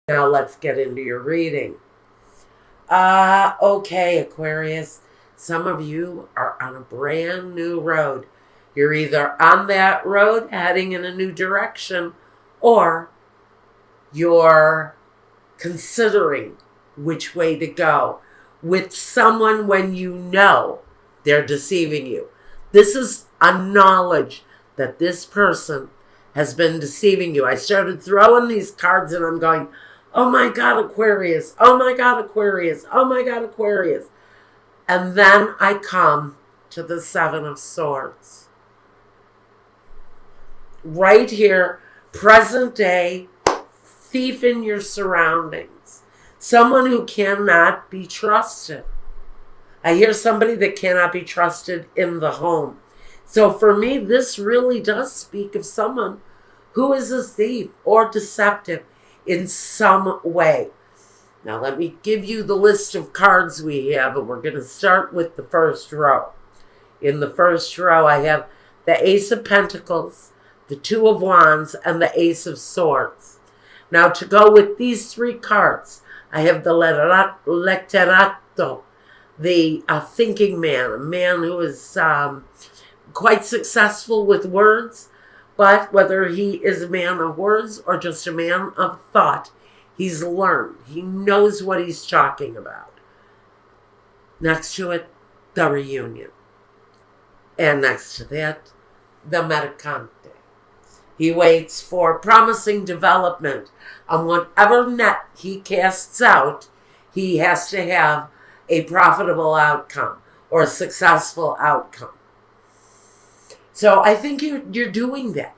Now let's get into your reading. Okay, Aquarius. Some of you are on a brand new road. You're either on that road heading in a new direction, or you're considering which way to go with someone when you know they're deceiving you. This is a knowledge that this person has been deceiving you. I started throwing these cards and I'm going, oh my God, Aquarius. Oh my God, Aquarius. Oh my God, Aquarius. And then I come to the Seven of Swords. Right here, present day, thief in your surroundings. Someone who cannot be trusted. I hear somebody that cannot be trusted in the home. So for me, this really does speak of someone who is a thief or deceptive in some way. Now let me give you the list of cards we have, and we're going to start with the first row. In the first row, I have the Ace of Pentacles, the Two of Wands, and the Ace of Swords. Now to go with these three cards, I have the Letterato, the thinking man, a man who is quite successful with words, but whether he is a man of words or just a man of thought, he's learned. He knows what he's talking about. Next to it, the Reunion. And next to that, the Mercante. He waits for promising development. On whatever net he casts out, he has to have a profitable outcome or a successful outcome. So I think you're doing that.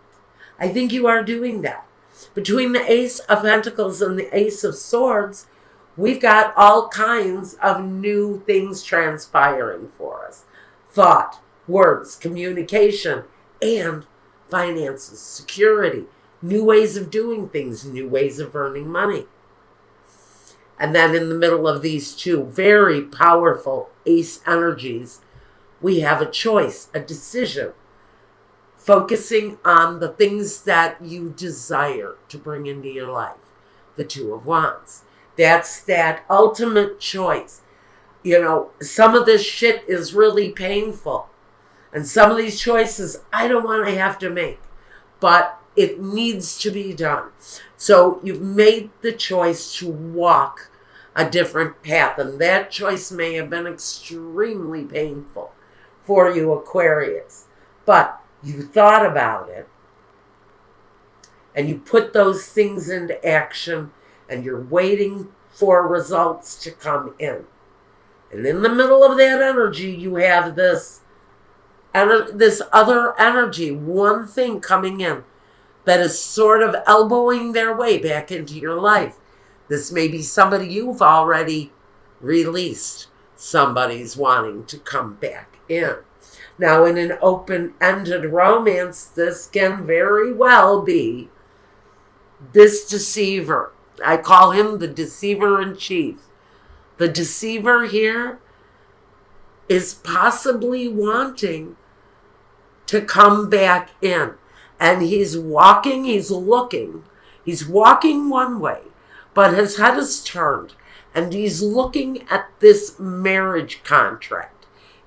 I think you are doing that. Between the Ace of Pentacles and the Ace of Swords, we've got all kinds of new things transpiring for us. Thought, words, communication, and finances, security, new ways of doing things, new ways of earning money. And then in the middle of these two very powerful ace energies, we have a choice, a decision, focusing on the things that you desire to bring into your life. The Two of Wands. That's that ultimate choice. You know, some of this shit is really painful. And some of these choices I don't want to have to make. But it needs to be done. So you've made the choice to walk a different path. And that choice may have been extremely painful for you, Aquarius. But you thought about it, and you put those things into action, and you're waiting for results to come in. And in the middle of that energy, you have this other energy, one thing coming in that is sort of elbowing their way back into your life. This may be somebody you've already released. Somebody's wanting to come back in. Now, in an open-ended romance, this can very well be this deceiver. I call him the deceiver-in-chief. The deceiver here is possibly wanting to come back in. And he's walking, he's looking. He's walking one way, but his head is turned. And he's looking at this marriage contract.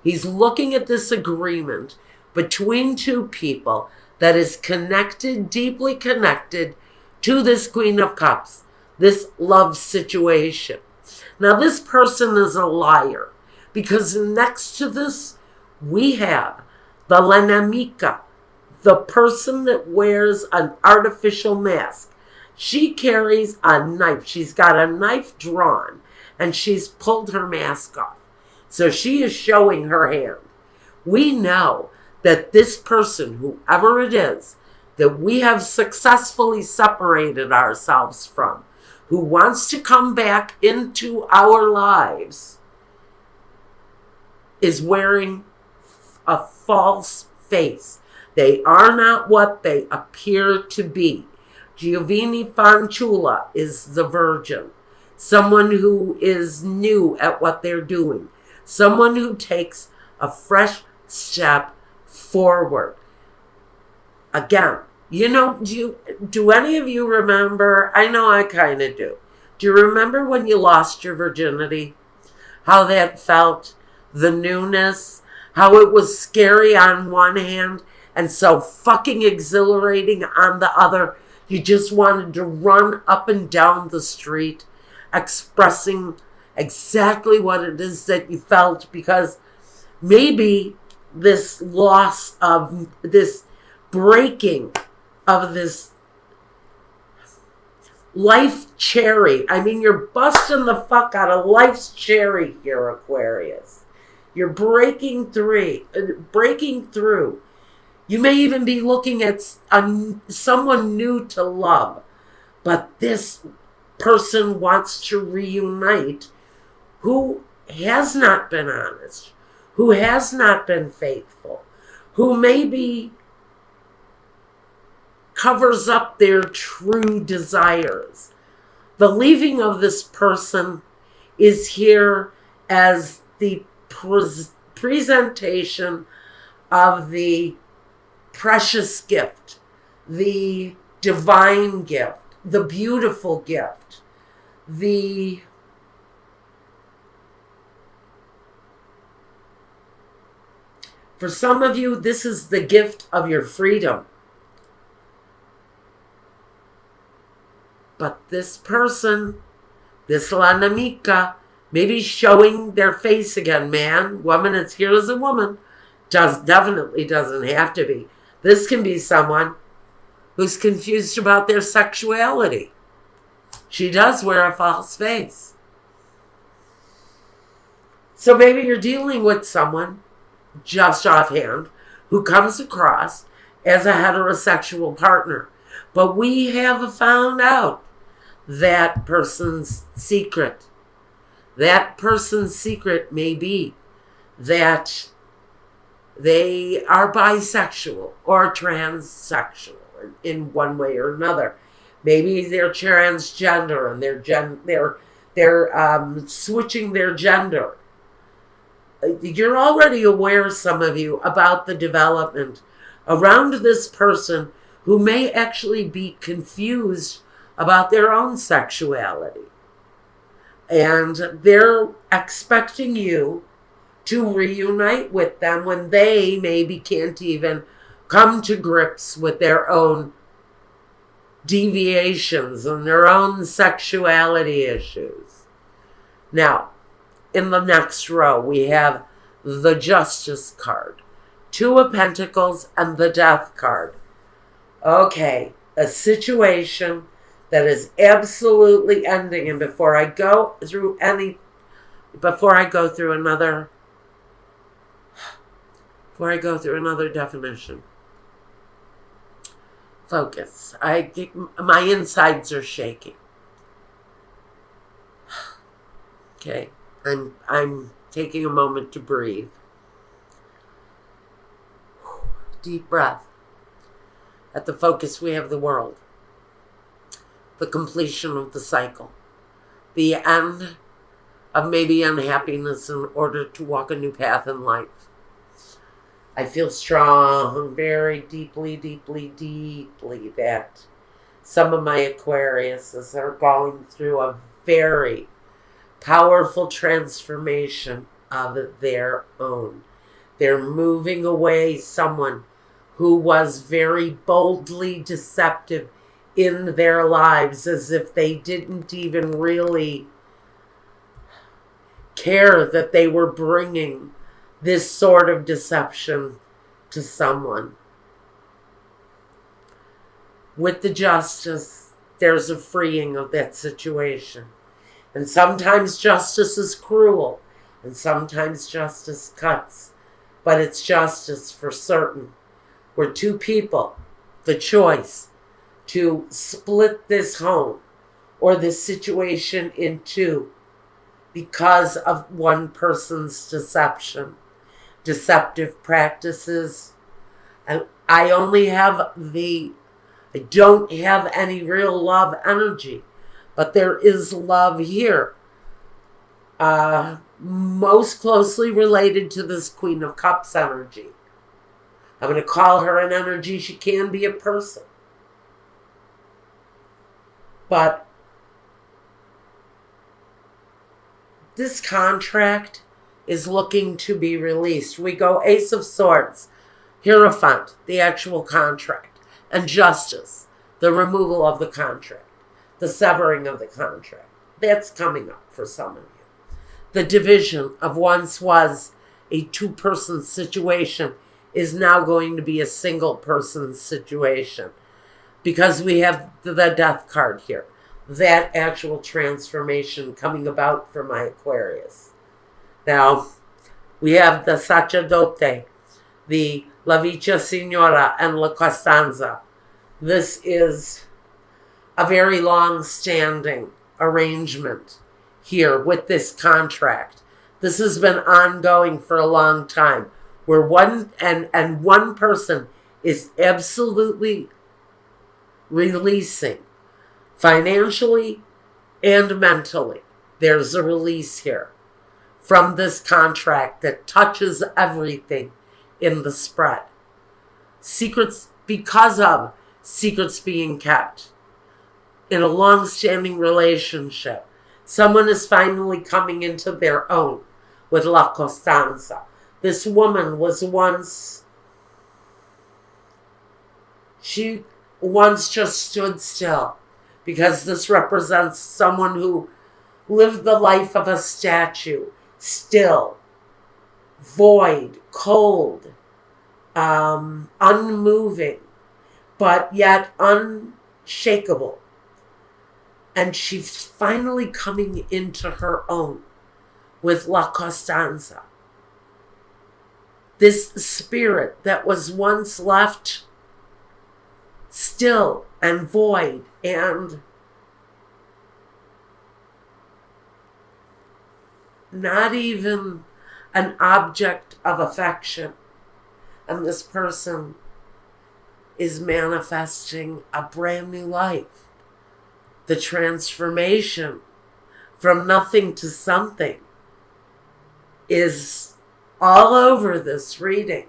He's looking at this agreement between two people that is connected, deeply connected to this Queen of Cups, this love situation. Now, this person is a liar because next to this, we have the Lenamica, the person that wears an artificial mask. She carries a knife. She's got a knife drawn and she's pulled her mask off. So she is showing her hand. We know that this person, whoever it is, that we have successfully separated ourselves from, who wants to come back into our lives, is wearing a false face. They are not what they appear to be. Giovanni Fanciulla is the virgin, someone who is new at what they're doing. Someone who takes a fresh step forward. Again, you know, do any of you remember? I know I kind of do. Do you remember when you lost your virginity? How that felt? The newness? How it was scary on one hand and so fucking exhilarating on the other. You just wanted to run up and down the street expressing exactly what it is that you felt, because maybe this loss of this breaking of this life cherry. I mean, you're busting the fuck out of life's cherry here, Aquarius. You're breaking through. You may even be looking at someone new to love, but this person wants to reunite who has not been honest, who has not been faithful, who maybe covers up their true desires. The leaving of this person is here as the presentation of the precious gift, the divine gift, the beautiful gift, for some of you, this is the gift of your freedom. But this person, this Lanamika, maybe showing their face again. Man, woman, it's here as a woman. Definitely doesn't have to be. This can be someone who's confused about their sexuality. She does wear a false face. So maybe you're dealing with someone, just offhand, who comes across as a heterosexual partner. But we have found out that person's secret. That person's secret may be that they are bisexual or transsexual in one way or another. Maybe they're transgender and they're switching their gender. You're already aware, some of you, about the development around this person who may actually be confused about their own sexuality. And they're expecting you to reunite with them when they maybe can't even come to grips with their own deviations and their own sexuality issues. Now, in the next row, we have the Justice card, Two of Pentacles, and the Death card. Okay, a situation that is absolutely ending. And before I go through another definition, focus. My insides are shaking. Okay, I'm taking a moment to breathe. Deep breath. At the focus, we have the world. The completion of the cycle. The end of maybe unhappiness in order to walk a new path in life. I feel strong, very deeply, that some of my Aquariuses are going through a very powerful transformation of their own. They're moving away someone who was very boldly deceptive in their lives, as if they didn't even really care that they were bringing this sort of deception to someone. With the Justice, there's a freeing of that situation. And sometimes justice is cruel, and sometimes justice cuts. But it's justice for certain. We're two people, the choice to split this home or this situation in two because of one person's deceptive practices. And I don't have any real love energy, but there is love here. Most closely related to this Queen of Cups energy. I'm going to call her an energy. She can be a person. But This contract is looking to be released. We go Ace of Swords, Hierophant, the actual contract, and Justice, the removal of the contract, the severing of the contract. That's coming up for some of you. The division of once was a two-person situation is now going to be a single-person situation, because we have the Death card here. That actual transformation coming about for my Aquarius. Now, we have the Sacerdote, the La Vita Signora, and La Costanza. This is a very long-standing arrangement here with this contract. This has been ongoing for a long time, where one person is absolutely releasing financially and mentally. There's a release here from this contract that touches everything in the spread. Secrets, because of secrets being kept in a long-standing relationship. Someone is finally coming into their own with La Costanza. This woman was she once just stood still, because this represents someone who lived the life of a statue, still, void, cold, unmoving, but yet unshakable. And she's finally coming into her own with La Costanza. This spirit that was once left still and void and not even an object of affection. And this person is manifesting a brand new life. The transformation from nothing to something is all over this reading.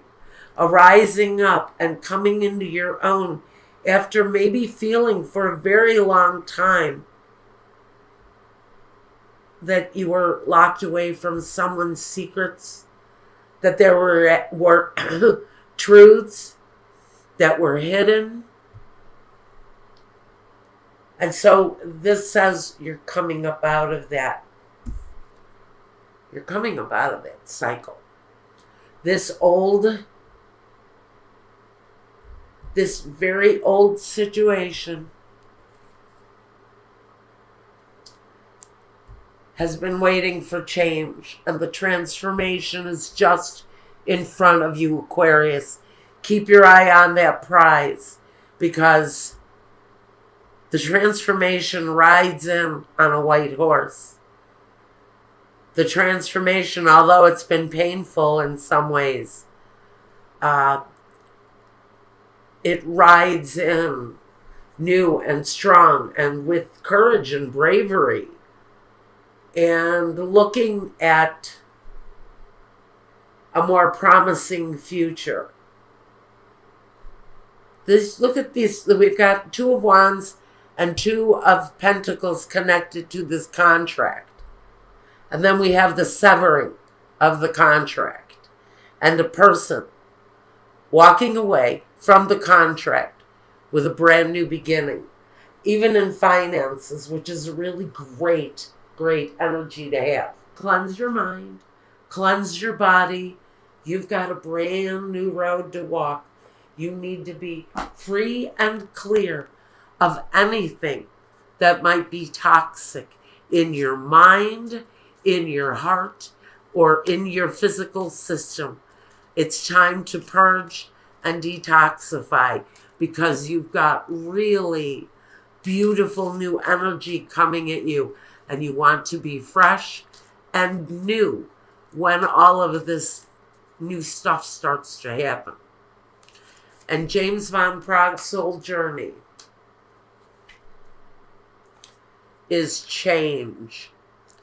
A rising up and coming into your own after maybe feeling for a very long time that you were locked away from someone's secrets, that there were truths that were hidden. And so this says you're coming up out of that. You're coming up out of that cycle. This very old situation has been waiting for change, and the transformation is just in front of you, Aquarius. Keep your eye on that prize, because the transformation rides in on a white horse. The transformation, although it's been painful in some ways, it rides in new and strong and with courage and bravery, and looking at a more promising future. Look at this. We've got Two of Wands and Two of Pentacles connected to this contract. And then we have the severing of the contract and a person walking away from the contract with a brand new beginning, even in finances, which is a really great energy to have. Cleanse your mind, cleanse your body. You've got a brand new road to walk. You need to be free and clear of anything that might be toxic in your mind, in your heart, or in your physical system. It's time to purge and detoxify, because you've got really beautiful new energy coming at you, and you want to be fresh and new when all of this new stuff starts to happen. And James Van Prague's soul journey is change.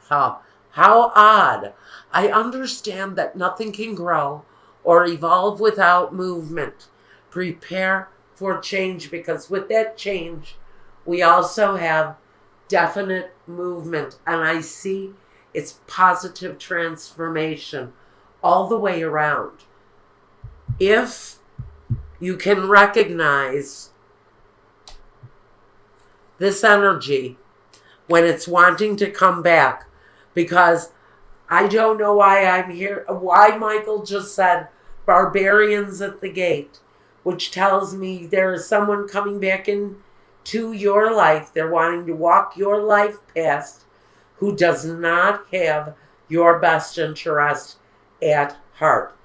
How odd. I understand that nothing can grow or evolve without movement. Prepare for change, because with that change, we also have definite movement. And I see It's positive transformation all the way around. If you can recognize this energy when it's wanting to come back, because I don't know why I'm here, why Michael just said barbarians at the gate, which tells me there is someone coming back into your life. They're wanting to walk your life past who does not have your best interest at heart.